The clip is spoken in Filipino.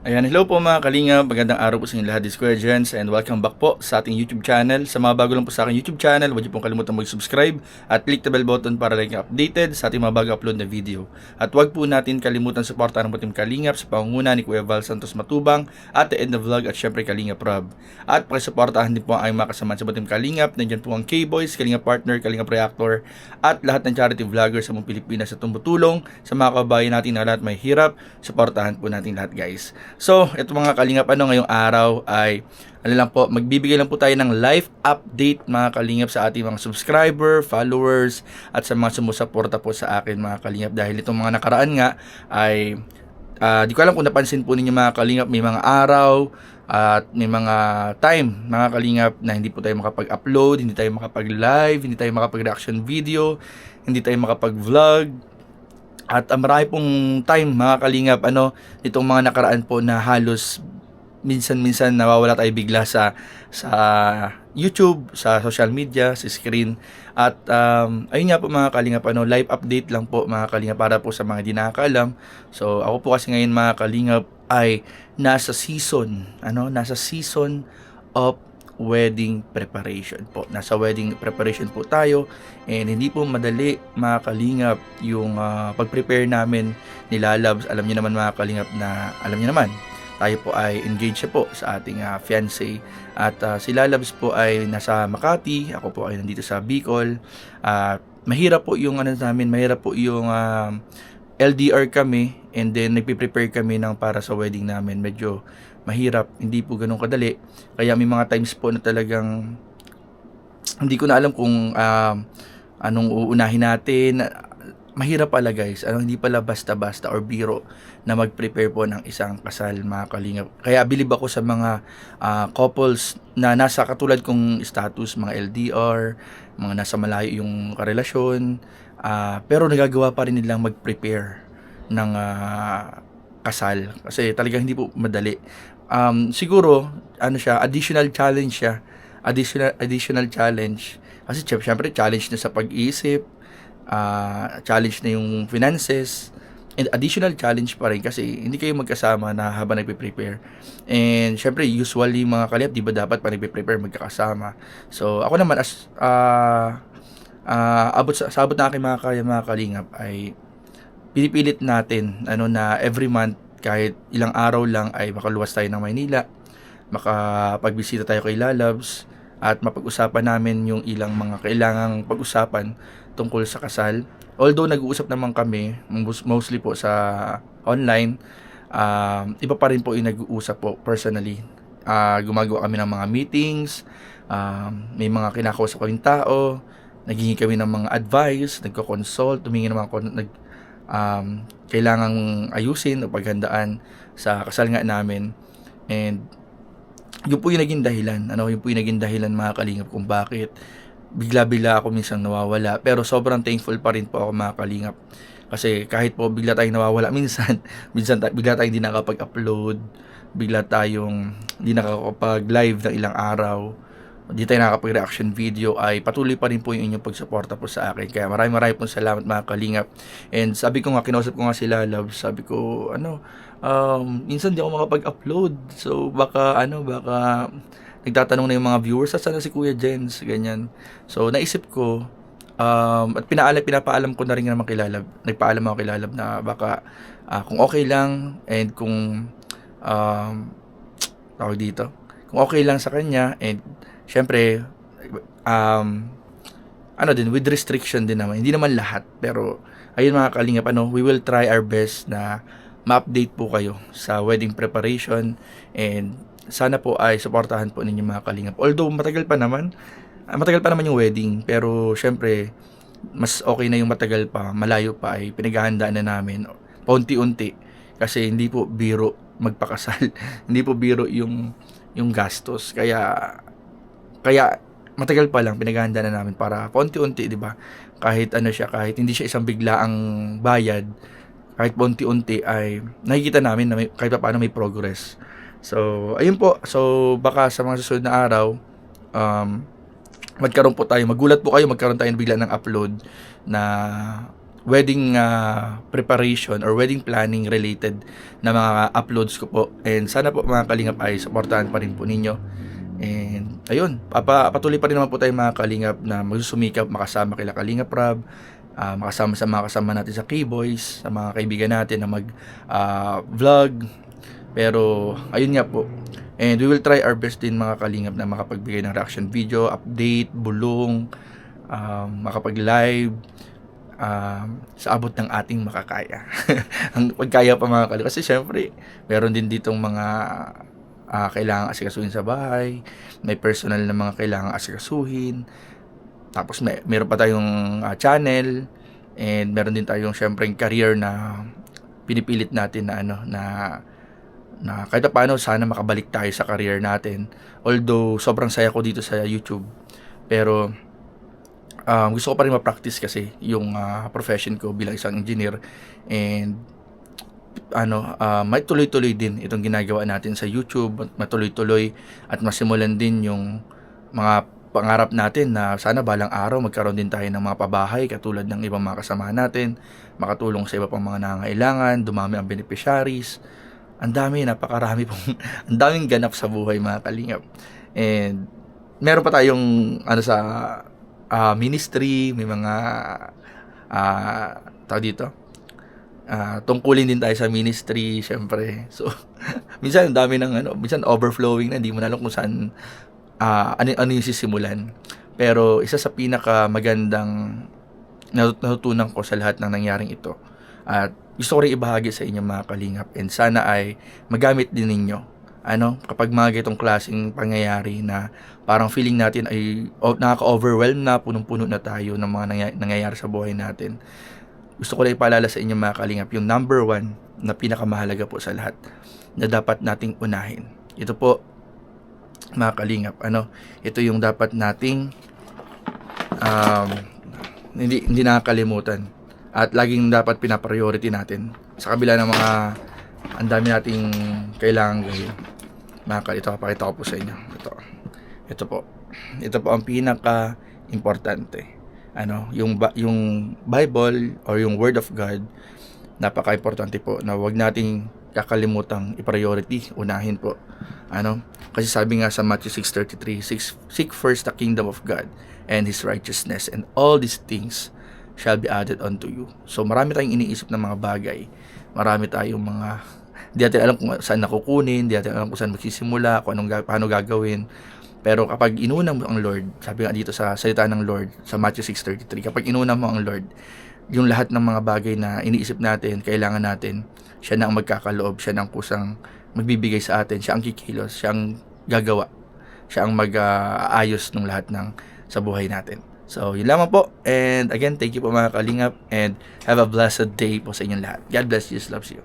Ayan, hello po mga kalinga, magandang araw po sa inyo lahat, this is Kuya Jens and welcome back po sa ating YouTube channel. Sa mga bago lang po sa aking YouTube channel, huwag niyo pong kalimutan mag-subscribe at click the bell button para lagi updated sa ating mga bago upload na video. At huwag po natin kalimutan suportahan ang Team Kalingap sa pangunguna ni Kuya Val Santos Matubang at The End of Vlog at syempre Kalingap Rob. At pakisuportahan din po ang mga kasama sa Team Kalingap, nandiyan po ang K-Boys, Kalingap Partner, Kalingap Reactor at lahat ng charity vloggers sa buong Pilipinas sa tumutulong sa mga kababayan natin na lahat may hirap. Suportahan po natin lahat, guys. So, ito mga kalingap, ngayong araw ay lang po, magbibigay lang po tayo ng live update mga kalingap sa ating mga subscriber, followers at sa mga sumusuporta po sa akin mga kalingap, dahil itong mga nakaraan nga ay di ko alam kung napansin po ninyo mga kalingap, may mga araw at may mga time mga kalingap na hindi po tayo makapag-upload, hindi tayo makapag-live, hindi tayo makapag-reaction video, hindi tayo makapag-vlog. At marami pong time mga kalingap, itong mga nakaraan po na halos minsan-minsan nawawala tayo bigla sa YouTube, sa social media, sa screen. At ayun nga po mga kalingap, live update lang po mga kalingap para po sa mga di nakakaalam. So ako po kasi ngayon mga kalingap ay nasa season of wedding preparation po. Nasa wedding preparation po tayo and hindi po madali mga kalingap yung pag-prepare namin ni Lalabs. Alam niyo naman mga kalingap na tayo po ay engaged po sa ating fiancé at si Lalabs po ay nasa Makati, ako po ay nandito sa Bicol. Mahirap po yung mahirap po yung LDR kami and then nagpe-prepare kami ng para sa wedding namin. Medyo mahirap, hindi po ganun kadali. Kaya may mga times po na talagang hindi ko na alam kung anong uunahin natin. Mahirap pala guys, hindi pala basta-basta or biro na mag-prepare po ng isang kasal mga kalingap. Kaya bilib ako sa mga couples na nasa katulad kong status, mga LDR, mga nasa malayo yung karelasyon, pero nagagawa pa rin nilang mag-prepare ng kasal kasi talagang hindi po madali. Siguro additional challenge siya. Additional challenge kasi syempre challenge na sa pag-iisip, challenge na yung finances, and additional challenge pa rin kasi hindi kayo magkasama na habang nagpe-prepare. And syempre usually mga kalingap, di ba dapat pa nagpe-prepare magkakasama. So ako naman as abot na aking mga kalingap ay pinipilit natin na every month kahit ilang araw lang ay makaluwas tayo ng Maynila, makapagbisita tayo kay Lalabs at mapag-usapan namin yung ilang mga kailangang pag-usapan tungkol sa kasal. Although nag-uusap naman kami mostly po sa online, iba pa rin po yung nag-uusap po personally. Gumagawa kami ng mga meetings, may mga kinakausap kaming tao, naghingi kami ng mga advice, nagko-consult, tumingi ng mga kailangang ayusin o paghandaan sa kasal nga namin. And yun po yung naging dahilan, mga kalingap kung bakit bigla-bigla ako minsan nawawala. Pero sobrang thankful pa rin po ako mga kalingap. Kasi kahit po bigla tayong nawawala minsan bigla tayong hindi nakapag-upload, bigla tayong hindi nakakapag-live ng ilang araw, hindi tayo nakakapag-reaction video, ay patuloy pa rin po yung inyong pagsuporta po sa akin. Kaya maraming pong salamat mga kalingap. And sabi ko nga, kinausap ko nga sila Love, sabi ko minsan di ako makapag-upload. So baka nagtatanong na yung mga viewers, saan na si Kuya Jens, ganyan. So naisip ko at pinapaalam ko na rin naman kay Lalab. Nagpaalam ako kay Lalab na baka kung okay lang and kung tawag dito, kung okay lang sa kanya, and syempre with restriction din naman, hindi naman lahat, pero ayun mga kalingap, we will try our best na ma-update po kayo sa wedding preparation, and sana po ay suportahan po ninyo mga kalingap. Although matagal pa naman yung wedding, pero syempre mas okay na yung matagal pa, malayo pa, ay pinaghahandaan na namin paunti-unti kasi hindi po biro magpakasal. Hindi po biro yung gastos, kaya matagal pa lang pinaghahanda na namin para paunti-unti, di ba? Kahit kahit hindi siya isang biglaang bayad, kahit paunti-unti ay nakikita namin na kahit paano may progress. So ayun po, so baka sa mga susunod na araw magkaroon po tayo, maggulat po kayo, magkaroon tayo bigla ng upload na wedding preparation or wedding planning related na mga uploads ko po. And sana po mga kalingap ay supportahan pa rin po ninyo. And ayun, patuloy pa rin naman po tayo mga kalingap na magsusumikap makasama kila Kalingap Rab, makasama sa mga kasama natin sa K-Boys, sa mga kaibigan natin na mag-vlog. Pero ayun nga po. And we will try our best din mga kalingap na makapagbigay ng reaction video, update, bulong, makapag-live, sa abot ng ating makakaya. Ang pagkaya pa mga kalingap. Kasi syempre, meron din ditong mga kailangan asikasuhin sa bahay, may personal na mga kailangan asikasuhin, tapos meron pa tayong channel, and meron din tayong syempre career na pinipilit natin na na kahit paano sana makabalik tayo sa career natin. Although sobrang saya ko dito sa YouTube, pero gusto ko pa rin ma-practice kasi yung profession ko bilang isang engineer, and may tuloy-tuloy din itong ginagawa natin sa YouTube, matuloy-tuloy at masimulan din yung mga pangarap natin na sana balang araw magkaroon din tayo ng mga pabahay katulad ng ibang mga kasama natin, makatulong sa iba pang mga nangangailangan, dumami ang beneficiaries. Ang dami, napakarami pong ang daming ganap sa buhay mga kalingap. And meron pa tayong sa ministry, may mga tawag dito, tungkulin din tayo sa ministry, syempre. So minsan ang dami ng minsan overflowing na, hindi mo na alam kung saan ano yung sisimulan. Pero isa sa pinaka magandang natutunan ko sa lahat ng nangyaring ito, at gusto ko rin ibahagi sa inyo mga kalingap, and sana ay magamit din ninyo kapag mga ganitong klaseng pangyayari na parang feeling natin ay nakaka-overwhelm na, punong-puno na tayo ng mga nangyayari sa buhay natin. Gusto ko lang ipaalala sa inyo mga kalingap yung number 1 na pinakamahalaga po sa lahat na dapat nating unahin. Ito po mga kalingap, ito yung dapat nating hindi nakakalimutan at laging dapat pinapriority natin sa kabila ng mga ang dami nating kailangan gawin. Ito, papakita ko po sa inyo. Ito po ang pinaka importante. Yung Bible or yung Word of God, napaka-importante po na wag nating kakalimutang i-priority, unahin po. Kasi sabi nga sa Matthew 6:33, seek first the kingdom of God and His righteousness, and all these things shall be added unto you. So marami tayong iniisip ng mga bagay, marami tayong di natin alam kung saan nakukunin, di natin alam kung saan magsisimula, paano gagawin. Pero kapag inuna mo ang Lord, sabi nga dito sa salita ng Lord sa Matthew 6:33, kapag inuna mo ang Lord, yung lahat ng mga bagay na iniisip natin, kailangan natin, siya na ang magkakaloob, siya na ang kusang magbibigay sa atin, siya ang kikilos, siya ang gagawa, siya ang mag-aayos ng lahat ng sa buhay natin. So, yun lamang po. And again, thank you po mga kalingap, and have a blessed day po sa inyong lahat. God bless you. Loves you.